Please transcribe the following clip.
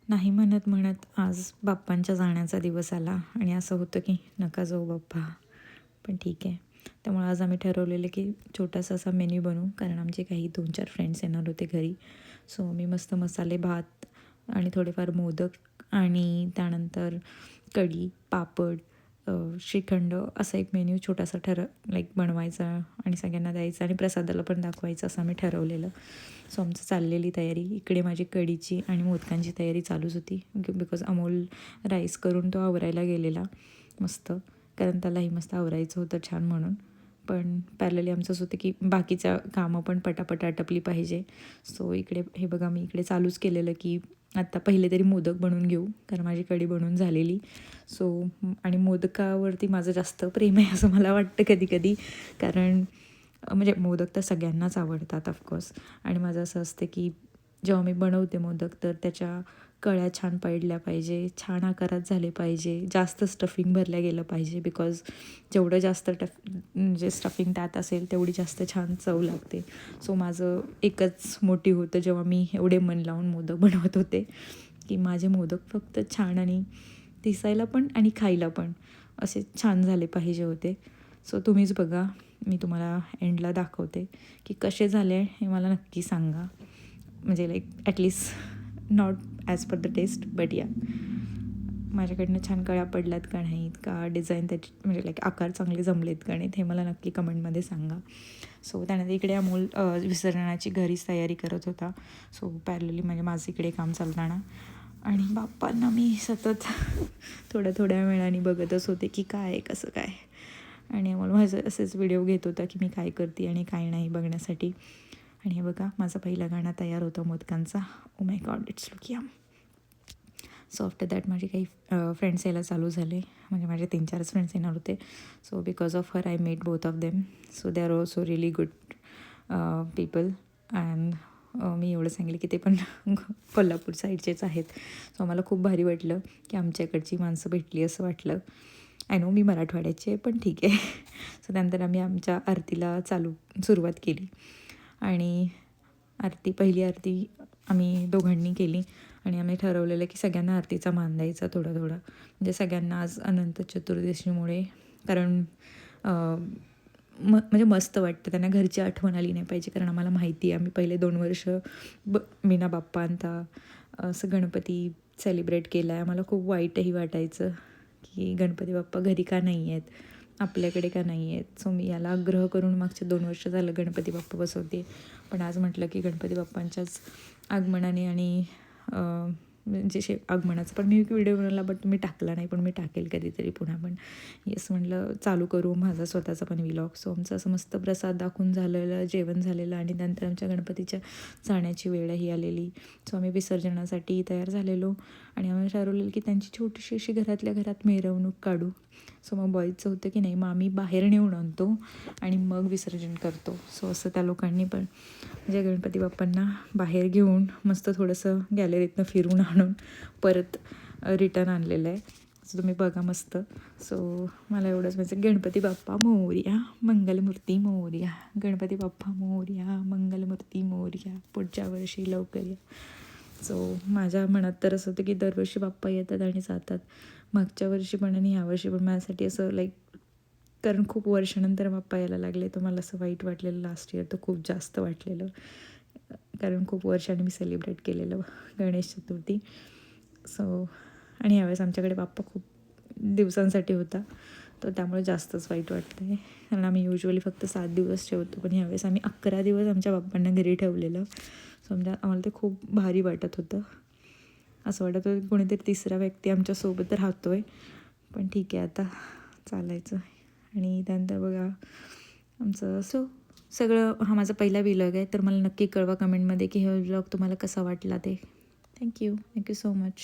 नाही म्हणत म्हणत आज बाप्पांच्या जाण्याचा दिवस आला आणि असं होतं की नका जाऊ बाप्पा, पण ठीक आहे. त्यामुळे आज आम्ही ठरवलेलं की छोटासा असा मेन्यू बनवू, कारण आमचे काही 2-4 फ्रेंड्स येणार होते घरी. सो मी मस्त मसाले भात आणि थोडेफार मोदक आणि त्यानंतर कढी, पापड, श्रीखंड असा एक मेन्यू छोटासा बनवायचा आणि सगळ्यांना द्यायचा आणि प्रसादाला पण दाखवायचं असं आम्ही ठरवलेलं. सो आमचं चाललेली तयारी. इकडे माझी कढीची आणि मोदकांची तयारी चालूच होती, बिकॉज अमोल राईस करून तो आवरायला गेलेला मस्त, कारण त्यालाही मस्त आवरायचं होतं छान म्हणून. पण पॅरलली आमचंच होतं की बाकीच्या कामं पण पटापट आटपली पाहिजे. सो इकडे हे बघा, मी इकडे चालूच केलेलं की आत्ता पहिले तरी मोदक बनवून घेऊ, कारण माझी कढी बनवून झालेली. सो आणि मोदकावरती माझं जास्त प्रेम आहे असं मला वाटतं कधी कधी, कारण म्हणजे मोदक तर सगळ्यांनाच आवडतात ऑफकोर्स. आणि माझं असं असतं की जेव्हा मी बनवते मोदक तर त्याच्या कळ्या छान पडल्या पाहिजे, छान आकारात झाले पाहिजे, जास्त स्टफिंग भरल्या गेलं पाहिजे, बिकॉज जेवढं जास्त म्हणजे स्टफिंग त्यात असेल तेवढी जास्त छान चव लागते. सो माझं एकच मोटिव्ह होतं जेव्हा मी एवढे मन लावून मोदक बनवत होते, की माझे मोदक फक्त छान आणि दिसायला पण आणि खायला पण असे छान झाले पाहिजे होते. सो तुम्हीच बघा, मी तुम्हाला एंडला दाखवते की कसे झाले हे मला नक्की सांगा. म्हणजे like at least not as per the taste, but या माझ्याकडनं छान कळ्या पडल्यात का नाहीत, का डिझाईन त्याची म्हणजे लाईक आकार चांगले जमलेत का नाहीत, हे मला नक्की कमेंटमध्ये सांगा. सो त्यानंतर इकडे अमोल विसर्जनाची घरीच तयारी करत होता. सो पॅरलली म्हणजे माझं इकडे काम चालताना आणि बाप्पांना मी सतत थोड्या वेळाने बघतच होते की काय कसं काय. आणि अमोल माझं असेच व्हिडिओ घेत होता की मी काय करते आणि काय नाही बघण्यासाठी. आणि हे बघा, माझा पहिला गाणं तयार होतं मोदकांचा. Oh my god, it's look yum. So after that माझे काही फ्रेंड्स यायला चालू झाले, म्हणजे माझे 3-4च फ्रेंड्स येणार होते. So because of her I met both of them. So they are also really good people. And मी एवढं सांगले की ते पण कोल्हापूर साईडचेच आहेत. सो आम्हाला खूप भारी वाटलं की आमच्याकडची माणसं भेटली असं वाटलं. आय नो मी मराठवाड्याची आहे, पण ठीक आहे. सो त्यानंतर आम्ही आमच्या आरतीला सुरुवात केली आणि पहिली आरती आम्ही दोघांनी केली. आणि आम्ही ठरवलेलं की सगळ्यांना आरतीचा मान द्यायचा थोडा म्हणजे सगळ्यांना आज अनंत चतुर्दशीमुळे, कारण म्हणजे मस्त वाटतं, त्यांना घरची आठवण आली नाही पाहिजे. कारण आम्हाला माहिती आहे, आम्ही पहिले 2 वर्ष मीना बाप्पा आणता असं गणपती सेलिब्रेट केला आहे. आम्हाला खूप वाईटही वाटायचं की गणपती बाप्पा घरी का नाही आहेत, आपल्याकडे का नाही आहेत. सो मी याला आग्रह करून मागचे 2 वर्ष झालं गणपती बाप्पा बसवते. पण आज म्हटलं की गणपती बाप्पांच्याच आगमनाने आणि म्हणजे आगमनाचा पण मी व्हिडिओ बनवला, बट मी टाकला नाही, पण मी टाकेल कधीतरी पुन्हा. पण येस म्हटलं चालू करू माझा स्वतःचा पण व्लॉग. सो आमचं असं मस्त प्रसाद दाखवून झालेलं, जेवण झालेलं आणि नंतर आमच्या गणपतीच्या जाण्याची वेळही आलेली. सो आम्ही विसर्जनासाठी तयार झालेलो आणि आम्ही ठरवलेलं की त्यांची छोटीशी अशी घरातल्या घरात मिरवणूक काढू. सो मग बॉईजचं होतं की नाही, मग आम्ही बाहेर नेऊन आणतो आणि मग विसर्जन करतो. सो असं त्या लोकांनी पण म्हणजे गणपती बाप्पांना बाहेर घेऊन मस्त थोडंसं गॅलरीतनं फिरून आणून परत रिटर्न आणलेलं आहे. सो तुम्ही बघा मस्त. सो मला एवढंच म्हणजे गणपती बाप्पा मोरया, मंगलमूर्ती मोरया, गणपती बाप्पा मोरया, मंगलमूर्ती मोरया, पुढच्या वर्षी लवकर या. सो माझ्या मनात तर असं होतं की दरवर्षी बाप्पा येतात आणि जातात. मागच्या वर्षी पण आणि ह्यावर्षी पण माझ्यासाठी असं लाईक, कारण खूप वर्षानंतर बाप्पा यायला लागले, तर मला असं वाईट वाटलेलं. लास्ट इयर तर खूप जास्त वाटलेलं, कारण खूप वर्षांनी मी सेलिब्रेट केलेलं गणेश चतुर्थी. सो आणि यावेळेस आमच्याकडे बाप्पा खूप दिवसांसाठी होता, तर त्यामुळे जास्तच वाईट वाटतं आहे. कारण आम्ही युजली फक्त 7 दिवस ठेवतो, पण यावेळेस आम्ही 11 दिवस आमच्या बाप्पांना घरी ठेवलेलं. सो आम्हाला ते खूप भारी वाटत होतं. असं वाटत होतं की कोणीतरी तिसरा व्यक्ती आमच्यासोबत राहतो आहे. पण ठीक आहे, आता चालायचं. आणि त्यानंतर बघा आमचं सगळं, हा माझा पहिला व्लॉग आहे, तर मला नक्की कळवा कमेंटमध्ये की हा व्लॉग तुम्हाला कसा वाटला ते. Thank you so much.